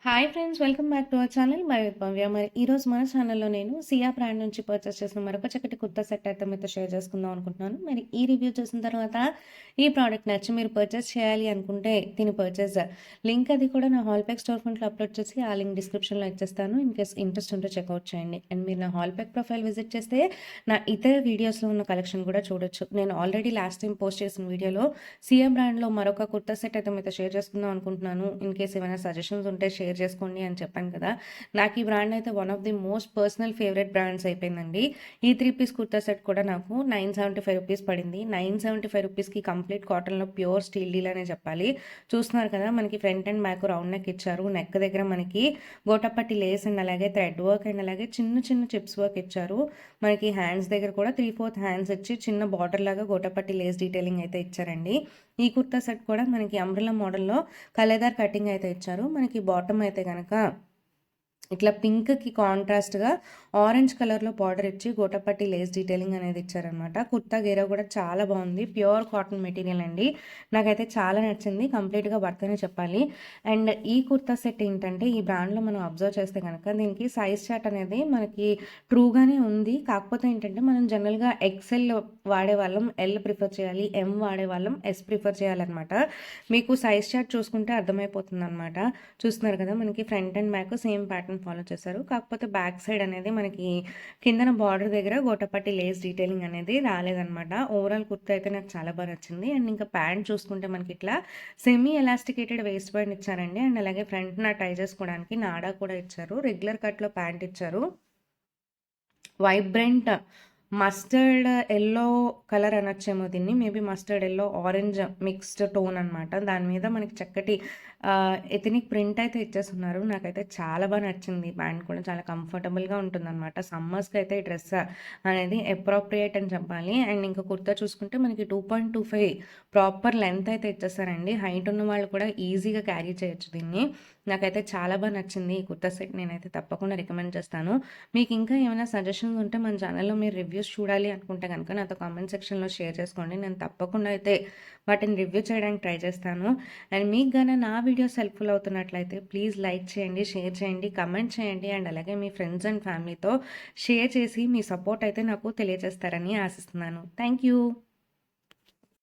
Hi friends, welcome back to our channel my with Bhavya. మరి ఈరోజు మన ఛానల్లో నేను సియా బ్రాండ్ నుంచి పర్చేస్ చేసిన మరొక చక్కటి కుర్తా సెట్ అయితే మీతో షేర్ చేసుకుందాం అనుకుంటున్నాను. మరి ఈ రివ్యూ చూసిన తర్వాత ఈ ప్రోడక్ట్ నచ్చి మీరు పర్చేస్ చేయాలి అనుకుంటే దీని పర్చేస్ లింక్ అది కూడా నా హాల్ ప్యాక్ స్టోర్ ఫ్రంట్లో అప్లోడ్ చేసి ఆ లింక్ డిస్క్రిప్షన్లో ఇచ్చేస్తాను. ఇన్ కేస్ ఇంట్రెస్ట్ ఉంటే చెక్అవుట్ చేయండి. అండ్ మీరు నా హాల్ ప్యాక్ ప్రొఫైల్ విజిట్ చేస్తే నా ఇతర వీడియోస్లో ఉన్న కలెక్షన్ కూడా చూడొచ్చు. నేను ఆల్రెడీ లాస్ట్ టైం పోస్ట్ చేసిన వీడియోలో సియా బ్రాండ్లో మరొక కుర్తా సెట్ అయితే మీతో షేర్ చేసుకుందాం అనుకుంటున్నాను. ఇన్ కేస్ ఏమైనా సజెషన్స్ ఉంటే షేర్ చేసుకోండి అని చెప్పాను కదా. నాకు ఈ బ్రాండ్ అయితే one of the most personal favourite brands అయిపోయిందండి. ఈ 3 పీస్ కుర్తా సెట్ కూడా నాకు 975 రూపీస్ పడింది. 975 రూపీస్కి కంప్లీట్ కాటన్లో ప్యూర్ స్టీల్ డీల్ అనే చెప్పాలి. చూస్తున్నారు కదా, మనకి front and back round neck ఇచ్చారు. నెక్ దగ్గర మనకి గోటపట్టి లేస్ అండ్ అలాగే థ్రెడ్ వర్క్ అండ్ అలాగే చిన్న చిన్న చిప్స్ వర్క్ ఇచ్చారు. మనకి హ్యాండ్స్ దగ్గర కూడా 3/4 హ్యాండ్స్ ఇచ్చి చిన్న బార్డర్ లాగా గోటపట్టి లేస్ డీటెయిలింగ్ అయితే ఇచ్చారండి. ఈ కుర్తా సెట్ కూడా మనకి అంబ్రెల్లా మోడల్లో కలేదార్ కటింగ్ అయితే ఇచ్చారు. మనకి బాటమ్ అయితే కనుక ఇట్లా పింక్కి కాంట్రాస్ట్గా ఆరెంజ్ కలర్లో బార్డర్ ఇచ్చి గోటపట్టి లేస్ డీటెయిలింగ్ అనేది ఇచ్చారనమాట. కుర్తా గేరా కూడా చాలా బాగుంది. ప్యూర్ కాటన్ మెటీరియల్ అండి. నాకైతే చాలా నచ్చింది. కంప్లీట్గా వర్త్ అనే చెప్పాలి. అండ్ ఈ కుర్తా సెట్ ఏంటంటే ఈ బ్రాండ్లో మనం అబ్జర్వ్ చేస్తే కనుక దీనికి సైజ్ చార్ట్ అనేది మనకి ట్రూగానే ఉంది. కాకపోతే ఏంటంటే మనం జనరల్గా ఎక్సెల్ వాడే వాళ్ళం ఎల్ ప్రిఫర్ చేయాలి, ఎం వాడే వాళ్ళం ఎస్ ప్రిఫర్ చేయాలన్నమాట. మీకు సైజ్ చార్ట్ చూసుకుంటే అర్థమైపోతుంది అనమాట. చూస్తున్నారు కదా, మనకి front and back same pattern follow చేశారు. కాకపోతే బ్యాక్ సైడ్ అనేది మనకి కిందన బార్డర్ దగ్గర గోటపట్టి లేస్ డీటెయిలింగ్ అనేది రాలేదనమాట. ఓవరాల్ కుర్తా అయితే నాకు చాలా బాగా నచ్చింది. అండ్ ఇంకా ప్యాంట్ చూసుకుంటే మనకి ఇట్లా సెమీ ఎలాస్టికేటెడ్ వేస్ట్ బ్యాండ్ ఇచ్చారండి. అండ్ అలాగే ఫ్రంట్ నా టై చేసుకోవడానికి నాడా కూడా ఇచ్చారు. రెగ్యులర్ కట్లో ప్యాంట్ ఇచ్చారు. వైబ్రెంట్ మస్టర్డ్ ఎల్లో కలర్ అనొచ్చేమో దీన్ని, maybe mustard yellow orange mixed tone అనమాట. దాని మీద మనకి చక్కటి ఎథనిక్ ప్రింట్ అయితే ఇచ్చేస్తున్నారు. నాకైతే చాలా బాగా నచ్చింది. ప్యాంట్ కూడా చాలా కంఫర్టబుల్గా ఉంటుంది అనమాట. సమ్మర్స్కి అయితే ఈ డ్రెస్ అనేది అప్రోప్రియేట్ అని చెప్పాలి. అండ్ ఇంకా కుర్తా చూసుకుంటే మనకి 2.25 ప్రాపర్ లెంత్ అయితే ఇచ్చేస్తారండి. హైట్ ఉన్న వాళ్ళు కూడా ఈజీగా క్యారీ చేయొచ్చు దీన్ని. నాకైతే చాలా బాగా నచ్చింది ఈ కుర్తా సెట్. నేనైతే తప్పకుండా రికమెండ్ చేస్తాను. మీకు ఇంకా ఏమైనా సజెషన్స్ ఉంటే మన ఛానల్లో మీరు రివ్యూస్ చూడాలి అనుకుంటే కనుక నాతో కామెంట్ సెక్షన్లో షేర్ చేసుకోండి. నేను తప్పకుండా అయితే వాటిని రివ్యూ చేయడానికి ట్రై చేస్తాను. అండ్ మీకు కానీ నా వీడియోస్ హెల్ప్ఫుల్ అవుతున్నట్లయితే ప్లీజ్ లైక్ చేయండి, షేర్ చేయండి, కమెంట్ చేయండి. అండ్ అలాగే మీ ఫ్రెండ్స్ అండ్ ఫ్యామిలీతో షేర్ చేసి మీ సపోర్ట్ అయితే నాకు తెలియజేస్తారని ఆశిస్తున్నాను. Thank you.